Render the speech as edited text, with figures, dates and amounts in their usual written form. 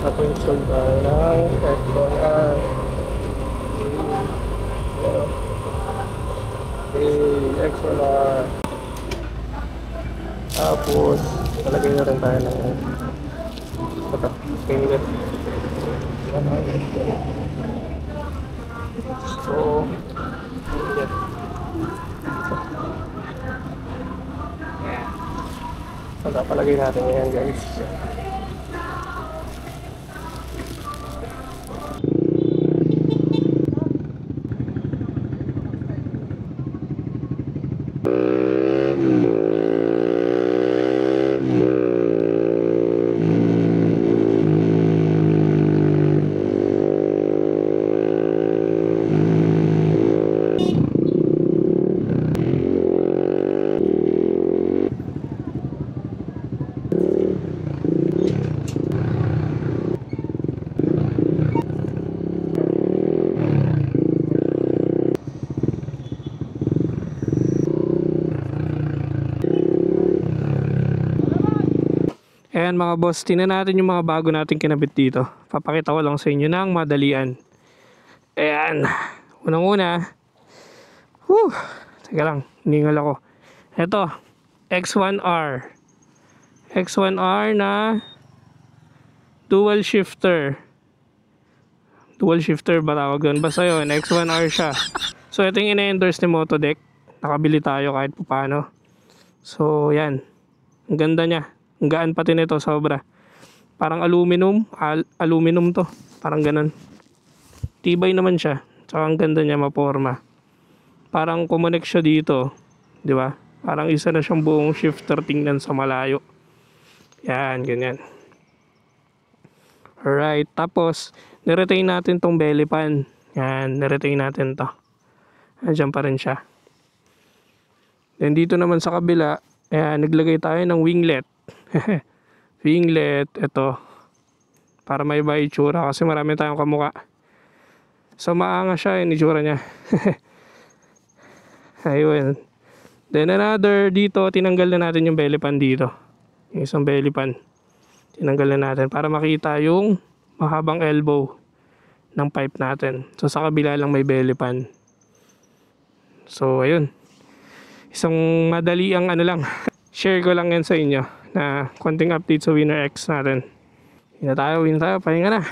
Naka-install tayo ng X1R. Okay, X1R. Tapos, talagay na rin tayo ng ito, finger. So, yeah. Palagay natin yan, guys. Ayan mga boss, tingnan natin yung mga bago nating kinabit dito. Papakita ko lang sa inyo ng madalian. Ayan, unang-una. Teka lang, hiningal ako. Ito, X1R. X1R na dual shifter. Dual shifter ba tawag doon? Basta yun, X1R siya. So ito yung ina-endorse ni Motodec. Nakabili tayo kahit paano. So yan, ang ganda niya. Ang gaan pati nito, sobra. Parang aluminum. Aluminum to. Parang ganun. Tibay naman siya. Tsaka ang ganda niya, maporma. Parang kumonek siya dito. Di ba? Parang isa na siyang buong shifter tingnan sa malayo. Yan, ganyan. Alright. Tapos, niretain natin tong belly pan. Yan, niretain natin to. Nandiyan pa rin siya. Then dito naman sa kabila, ayan, naglagay tayo ng winglet. Winglet, ito para may iba itsura kasi marami tayong kamuka. So maanga siya yung itsura niya. Ayun. Then another, dito tinanggal na natin yung belly pan dito. Yung isang belly pan tinanggal na natin para makita yung mahabang elbow ng pipe natin. So sa kabila lang may belly pan. So ayun, isang madali ang ano lang. Share ko lang yan sa inyo na konting update sa Winner X natin. Win na tayo, pahinga na.